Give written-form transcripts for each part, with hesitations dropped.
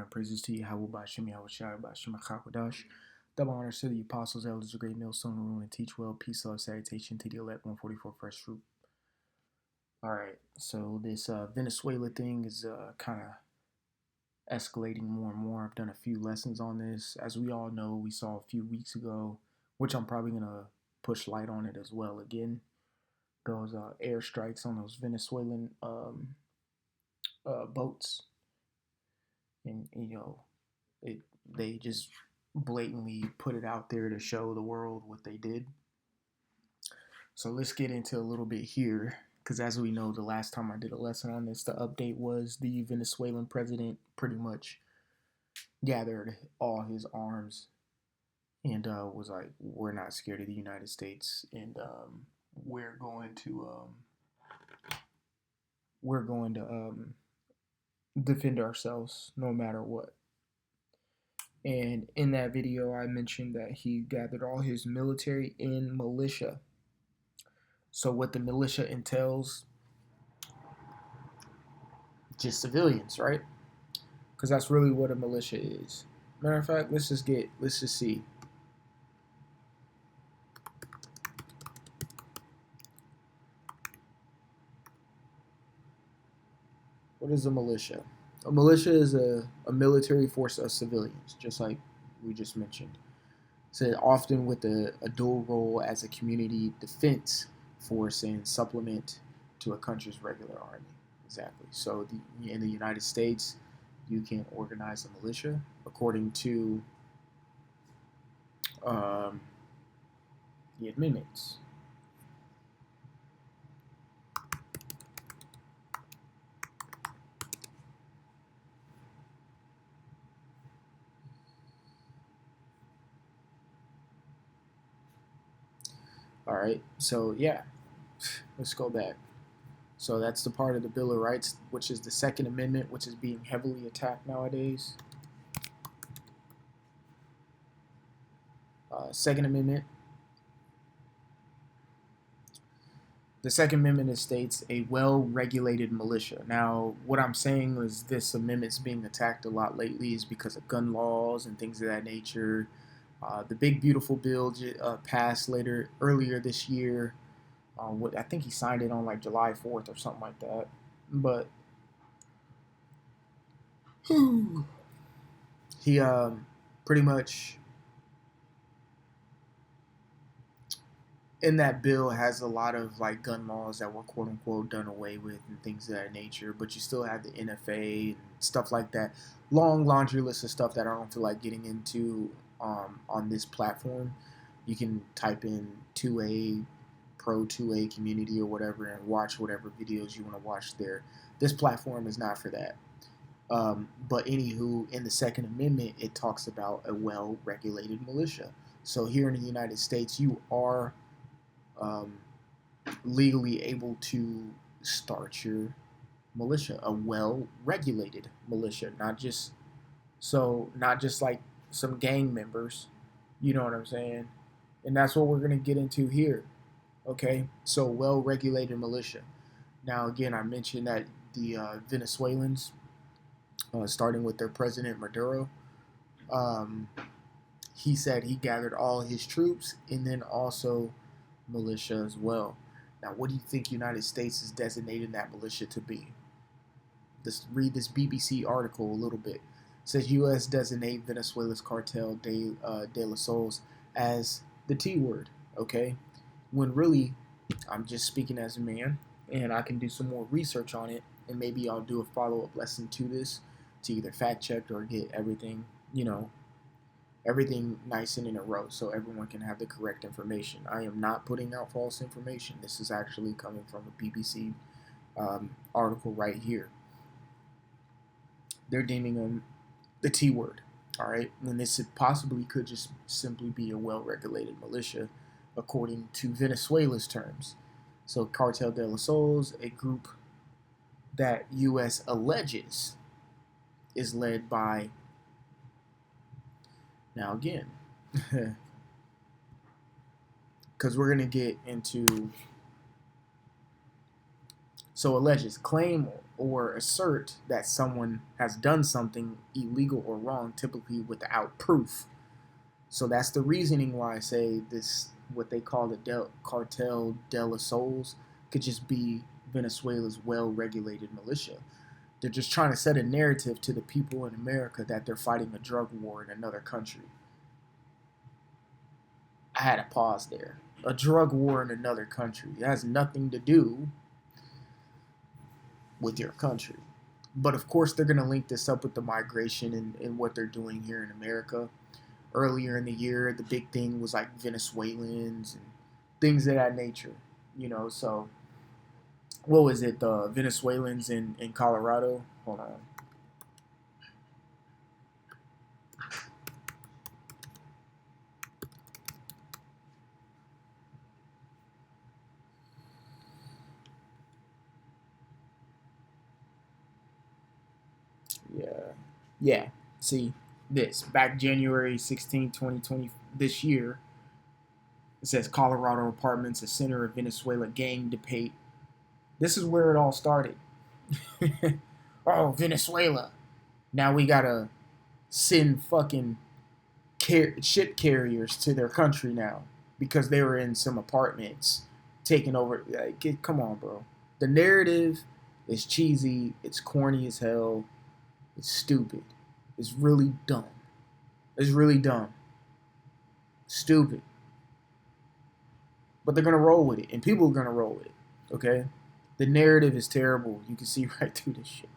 praises to Yahweh Bashem, Yahweh Shai, Bashem, Chakadash. Double honors to the apostles, elders, the great millstone, who rule and teach well. Peace, love, salutation to the elect, 144 first fruit. All right, so this Venezuela thing is kind of escalating more and more. I've done a few lessons on this. As we all know, we saw a few weeks ago, which I'm probably going to push light on it as well again. Those airstrikes on those Venezuelan boats. And, it they just blatantly put it out there to show the world what they did. So let's get into a little bit here, because as we know, the last time I did a lesson on this, the update was the Venezuelan president pretty much gathered all his arms and was like, "We're not scared of the United States, and we're going to defend ourselves no matter what." And in that video, I mentioned that he gathered all his military and militia. So what the militia entails, just civilians, right? Because that's really what a militia is. Matter of fact, let's just see. What is a militia? A militia is a military force of civilians, just like we just mentioned. So often with a dual role as a community defense force and supplement to a country's regular army. Exactly. So in the United States, you can organize a militia according to the amendments. All right. So yeah, let's go back. So that's the part of the Bill of Rights, which is the Second Amendment, which is being heavily attacked nowadays. Second Amendment. The Second Amendment states a well-regulated militia. Now, what I'm saying is this amendment's being attacked a lot lately is because of gun laws and things of that nature. The big beautiful bill passed earlier this year. I think he signed it on like July 4th or something like that. But he pretty much in that bill has a lot of like gun laws that were quote unquote done away with and things of that nature, but you still have the NFA and stuff like that. Long laundry list of stuff that I don't feel like getting into on this platform. You can type in 2A, pro 2A community or whatever and watch whatever videos you want to watch there. This platform is not for that. But anywho, in the Second Amendment, it talks about a well-regulated militia. So here in the United States, you are legally able to start your militia, a well-regulated militia, not just like some gang members. You know what I'm saying? And that's what we're gonna get into here. Okay, so well-regulated militia. Now, again, I mentioned that the Venezuelans, starting with their president Maduro, he said he gathered all his troops and then also militia as well. Now, what do you think United States is designating that militia to be? Let's read this BBC article a little bit. It says U.S. designate Venezuela's cartel de la Sols as the T word. Okay, when really, I'm just speaking as a man, and I can do some more research on it, and maybe I'll do a follow-up lesson to this to either fact check or get everything, everything nice and in a row so everyone can have the correct information. I am not putting out false information. This is actually coming from a BBC article right here. They're deeming them the T word, all right? And this possibly could just simply be a well-regulated militia according to Venezuela's terms. So Cartel de los Sols, a group that U.S. alleges is led by, now again, because we're going to get into, so alleges, claim or assert that someone has done something illegal or wrong, typically without proof. So that's the reasoning why I say this, what they call the cartel de los Sols, could just be Venezuela's well-regulated militia. They're just trying to set a narrative to the people in America that they're fighting a drug war in another country. I had to pause there. A drug war in another country. It has nothing to do with your country. But of course, they're going to link this up with the migration and what they're doing here in America. Earlier in the year, the big thing was like Venezuelans and things of that nature. So what was it? The Venezuelans in Colorado? Hold on. Yeah. Yeah. See, this back January 16, 2020, this year, it says Colorado apartments, a center of Venezuela gang debate. This is where it all started. Oh, Venezuela. Now we gotta send fucking shit carriers to their country now because they were in some apartments taking over. Like, come on, bro. The narrative is cheesy. It's corny as hell. It's stupid. It's really dumb. It's really dumb. Stupid. But they're gonna roll with it, and people are gonna roll with it. Okay? The narrative is terrible. You can see right through this shit.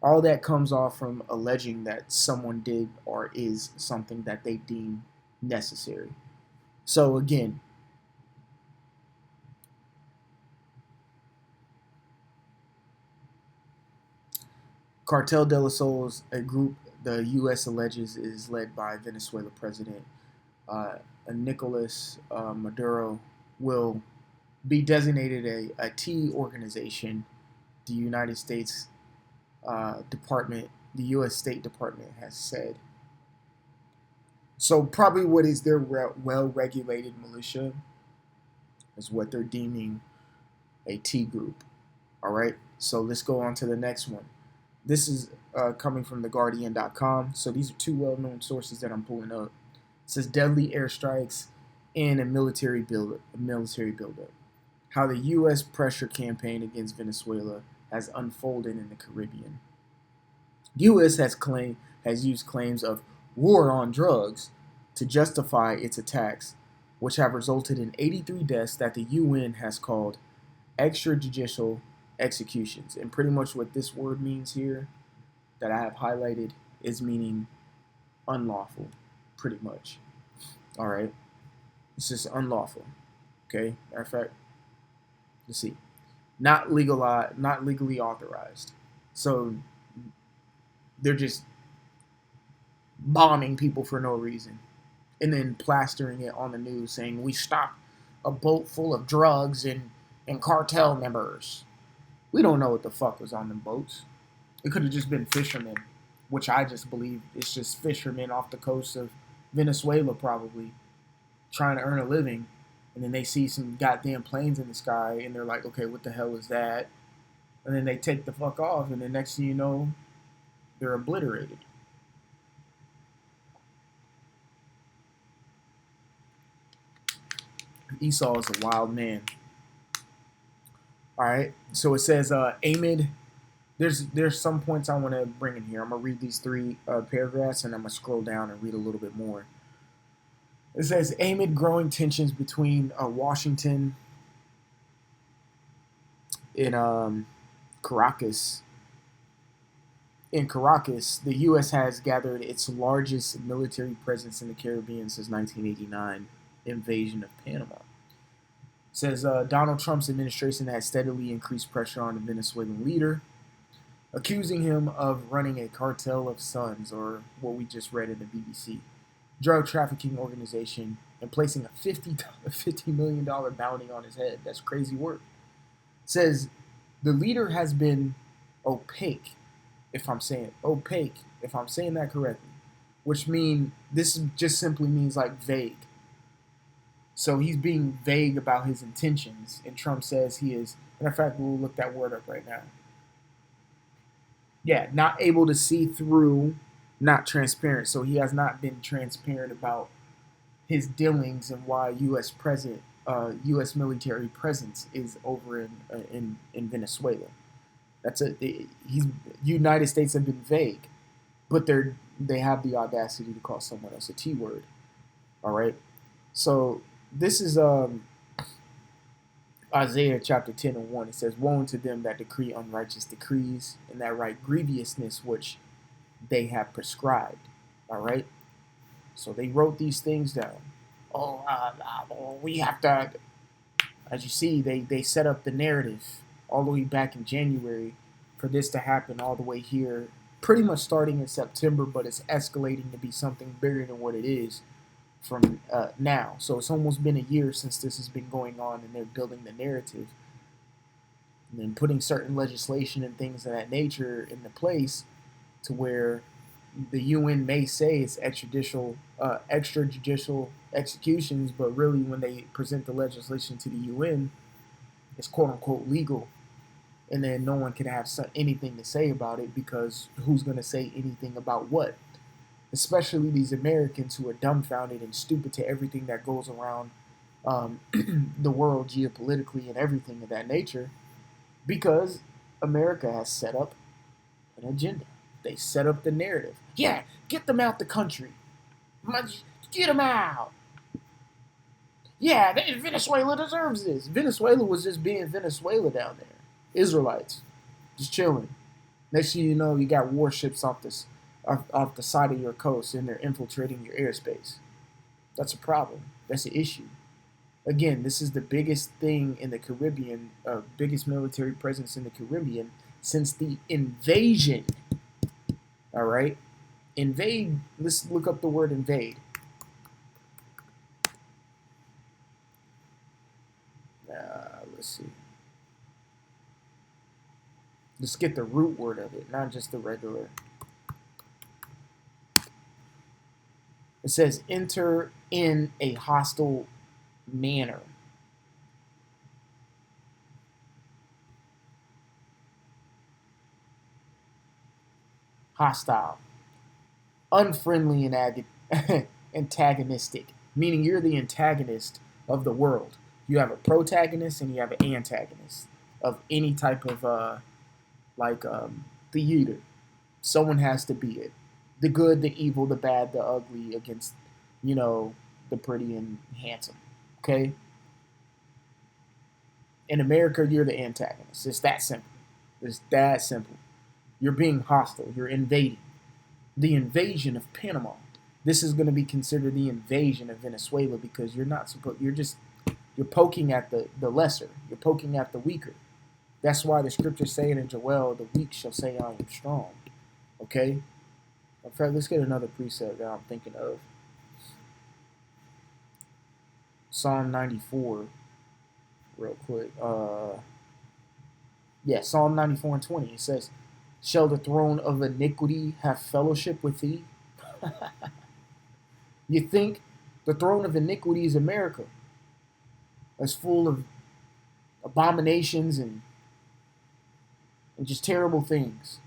All that comes off from alleging that someone did or is something that they deem necessary. So again, Cartel de los Sols, a group the U.S. alleges is led by Venezuela President uh, Nicolas Maduro, will be designated a T organization. The United States the U.S. State Department has said. So probably what is their well-regulated militia is what they're deeming a T group. All right. So let's go on to the next one. This is coming from theguardian.com. So these are two well-known sources that I'm pulling up. It says deadly airstrikes and a military buildup. How the U.S. pressure campaign against Venezuela has unfolded in the Caribbean. The U.S. has used claims of war on drugs to justify its attacks, which have resulted in 83 deaths that the UN has called extrajudicial executions. And pretty much what this word means here that I have highlighted is meaning unlawful, pretty much. All right. It's just unlawful. Okay. Matter of fact, let's see. Not legally authorized. So they're just bombing people for no reason and then plastering it on the news saying we stopped a boat full of drugs and cartel members. We don't know what the fuck was on them boats. It could have just been fishermen, which I just believe it's just fishermen off the coast of Venezuela probably trying to earn a living. And then they see some goddamn planes in the sky and they're like, okay, what the hell is that? And then they take the fuck off and the next thing you know, they're obliterated. Esau is a wild man. All right, so it says Amid. There's some points I want to bring in here. I'm gonna read these three paragraphs and I'm gonna scroll down and read a little bit more. It says amid growing tensions between Washington and Caracas. In Caracas, the U.S. has gathered its largest military presence in the Caribbean since 1989 invasion of Panama. It says Donald Trump's administration has steadily increased pressure on the Venezuelan leader, accusing him of running a cartel of sons, or what we just read in the BBC, drug trafficking organization, and placing a $50 million bounty on his head. That's crazy work. It says the leader has been opaque, if I'm saying that correctly, which mean this just simply means like vague. So he's being vague about his intentions, and Trump says he is. Matter of fact, we'll look that word up right now. Yeah, not able to see through, not transparent. So he has not been transparent about his dealings and why U.S. military presence is over in Venezuela. That's a he's United States have been vague, but they have the audacity to call someone else a T word. All right, so this is Isaiah chapter 10 and 1. It says, "Woe unto them that decree unrighteous decrees, and that write grievousness which they have prescribed." All right, so they wrote these things down. Oh, we have to. As you see, they set up the narrative all the way back in January for this to happen all the way here, pretty much starting in September, but it's escalating to be something bigger than what it is from now. So it's almost been a year since this has been going on, and they're building the narrative and then putting certain legislation and things of that nature into place to where the UN may say it's extrajudicial executions, but really when they present the legislation to the UN, it's quote unquote legal, and then no one can have anything to say about it because who's going to say anything about what? Especially these Americans who are dumbfounded and stupid to everything that goes around the world geopolitically and everything of that nature, because America has set up an agenda. They set up the narrative. Yeah, get them out the country. Get them out. Yeah, Venezuela deserves this. Venezuela was just being Venezuela down there. Israelites just chilling. Next thing you know, you got warships off the side of your coast, and they're infiltrating your airspace. That's a problem. That's an issue. Again, this is the biggest thing in the Caribbean, biggest military presence in the Caribbean since the invasion. All right, invade. Let's look up the word invade. Let's see. Let's get the root word of it, not just the regular. It says enter in a hostile manner. Hostile, unfriendly, and antagonistic, meaning you're the antagonist of the world. You have a protagonist and you have an antagonist of any type of theater. Someone has to be it. The good, the evil, the bad, the ugly against, you know, the pretty and handsome. Okay? In America, you're the antagonist. It's that simple. It's that simple. You're being hostile. You're invading. The invasion of Panama. This is going to be considered the invasion of Venezuela because you're not supposed. You're poking at the lesser. You're poking at the weaker. That's why the scriptures saying in Joel, the weak shall say I am strong. Okay? In fact, let's get another precept that I'm thinking of. Psalm 94, real quick. Psalm 94 and 20. It says, "Shall the throne of iniquity have fellowship with thee?" You think the throne of iniquity is America? That's full of abominations and just terrible things.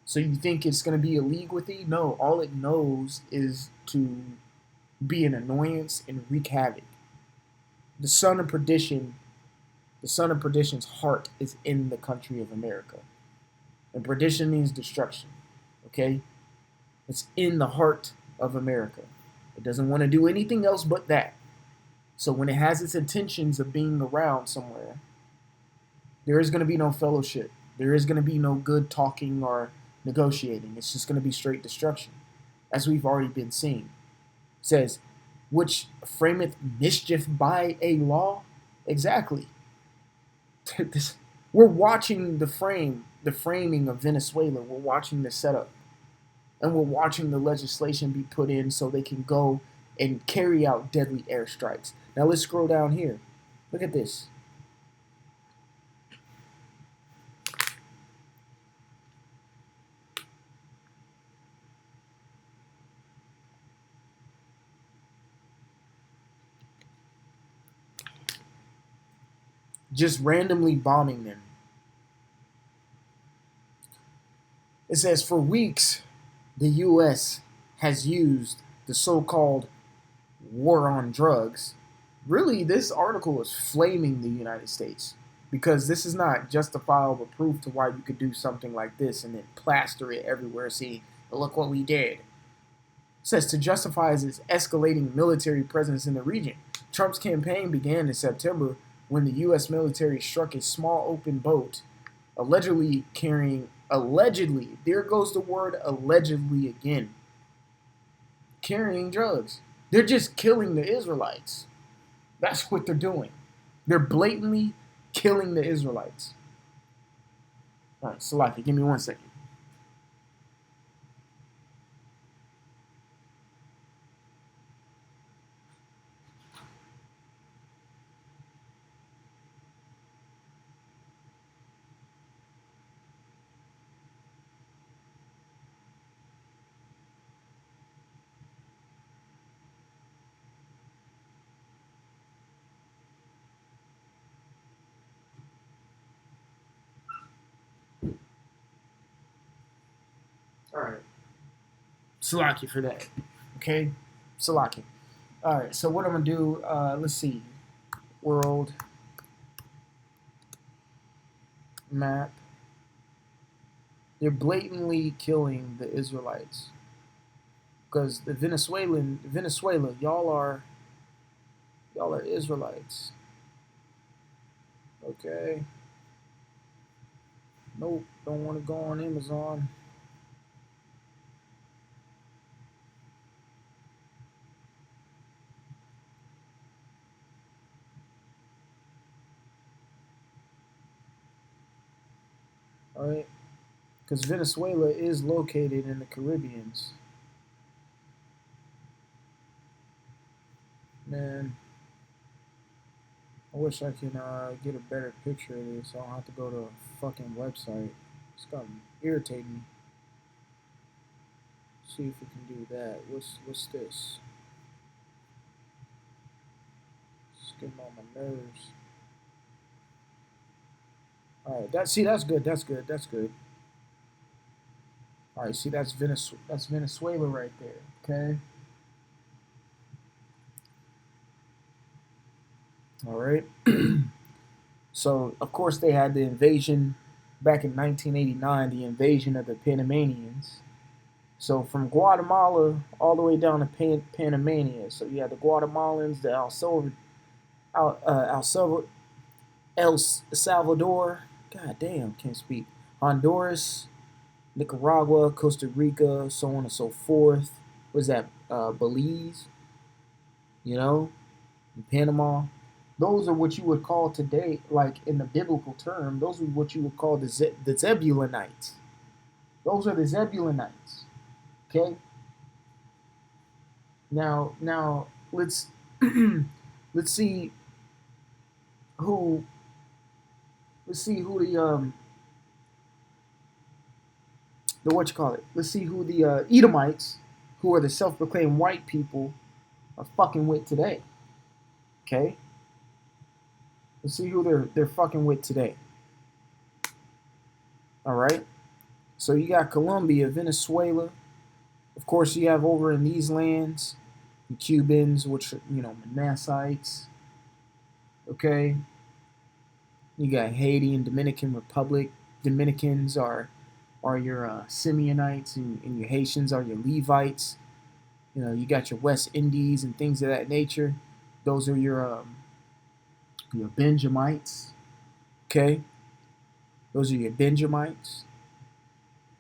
So you think it's going to be a league with thee? No, all it knows is to be an annoyance and wreak havoc. The son of perdition, the son of perdition's heart is in the country of America. And perdition means destruction. Okay? It's in the heart of America. It doesn't want to do anything else but that. So when it has its intentions of being around somewhere, there is going to be no fellowship. There is going to be no good talking or negotiating. It's just going to be straight destruction, as we've already been seeing. It says, which frameth mischief by a law? Exactly. We're watching the framing of Venezuela. We're watching the setup. And we're watching the legislation be put in so they can go and carry out deadly airstrikes. Now let's scroll down here. Look at this. Just randomly bombing them. It says for weeks, the U.S. has used the so-called war on drugs. Really, this article is flaming the United States because this is not justifiable proof to why you could do something like this and then plaster it everywhere. See, look what we did. It says to justify its escalating military presence in the region. Trump's campaign began in September when the U.S. military struck a small open boat, allegedly, there goes the word allegedly again, carrying drugs. They're just killing the Israelites. That's what they're doing. They're blatantly killing the Israelites. All right, Salaki, give me 1 second. All right, Salaki for that. Okay, Salaki. All right, so what I'm gonna do? Let's see. World map. They're blatantly killing the Israelites because the Venezuela, y'all are Israelites. Okay. Nope, don't want to go on Amazon. All right, because Venezuela is located in the Caribbeans. Man, I wish I could get a better picture of this. I don't have to go to a fucking website. It's got irritating me. See if we can do that. What's this? It's getting on my nerves. All right, that's good. That's good. That's good. All right, see that's Venezuela right there. Okay. All right. So of course they had the invasion back in 1989, the invasion of the Panamanians. So from Guatemala all the way down to Panamania. So you had the Guatemalans, the El Salvador. God damn, can't speak. Honduras, Nicaragua, Costa Rica, so on and so forth. Was that Belize? You know, and Panama. Those are what you would call today, like in the biblical term, those are what you would call the Zebulonites. Those are the Zebulonites. Okay. Now let's let's see who the what you call it. Let's see who the Edomites, who are the self-proclaimed white people, are fucking with today. Okay. Let's see who they're fucking with today. All right. So you got Colombia, Venezuela. Of course, you have over in these lands the Cubans, which are, Manassites. Okay. You got Haiti and Dominican Republic. Dominicans are your Simeonites, and your Haitians are your Levites. You got your West Indies and things of that nature. Those are your Benjamites. Okay. Those are your Benjamites.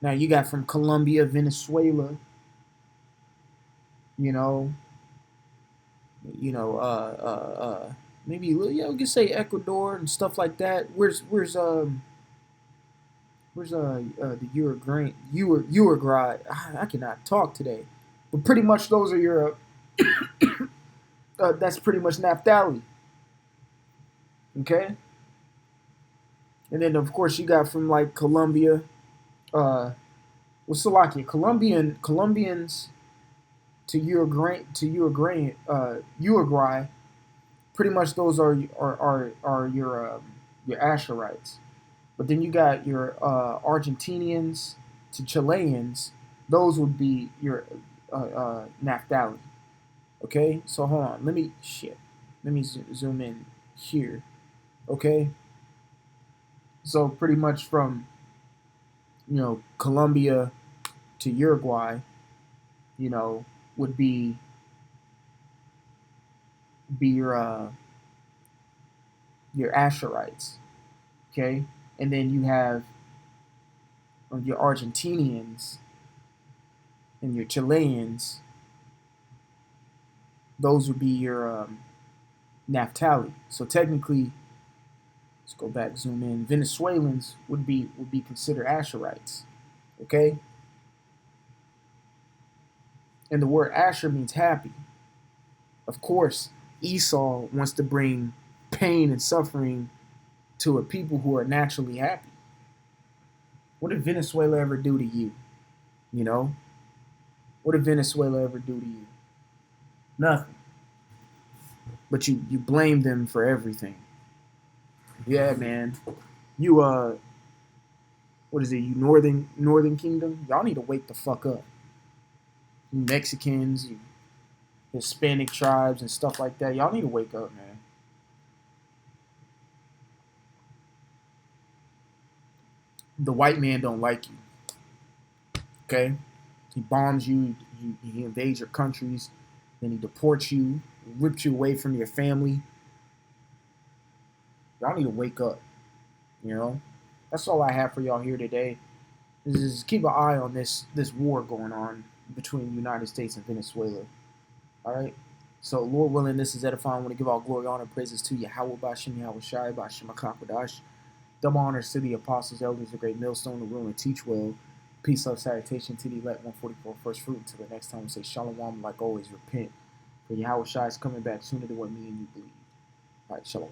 Now you got from Colombia, Venezuela, you know, maybe we could say Ecuador and stuff like that. Where's the Uruguay? I cannot talk today, but pretty much those are your. That's pretty much Naphtali. Okay, and then of course you got from like Colombia. Slovakia, Colombians to Uruguay. Pretty much those are your Asherites. But then you got your Argentinians, to Chileans, those would be your Naphtali. Okay, so hold on. Let me zoom in here. Okay, so pretty much from Colombia to Uruguay, you know, would be your Asherites. Okay, and then you have your Argentinians and your Chileans. Those would be your Naphtali. So technically, let's go back, zoom in. Venezuelans would be considered Asherites. Okay, and the word Asher means happy. Of course, Esau wants to bring pain and suffering to a people who are naturally happy. What did Venezuela ever do to you? You know, what did Venezuela ever do to you? Nothing. But you blame them for everything. Yeah, man. You what is it? You Northern Kingdom? Y'all need to wake the fuck up. You Mexicans, you Hispanic tribes and stuff like that. Y'all need to wake up, man. The white man don't like you. Okay? He bombs you, he invades your countries, then he deports you, rips you away from your family. Y'all need to wake up, you know? That's all I have for y'all here today. Is keep an eye on this war going on between the United States and Venezuela. All right? So, Lord willing, this is edifying. I want to give all glory, honor, and praises to Yahweh Bashim, Yahweh Shai, Bashim Akakwadash. Double honors to the apostles, elders, the great millstone, the rule and teach well. Peace, love, salutation to the elect 144 first fruit. Until the next time we say shalom, like always, repent. For Yahweh Shai is coming back sooner than what me and you believe. All right, shalom.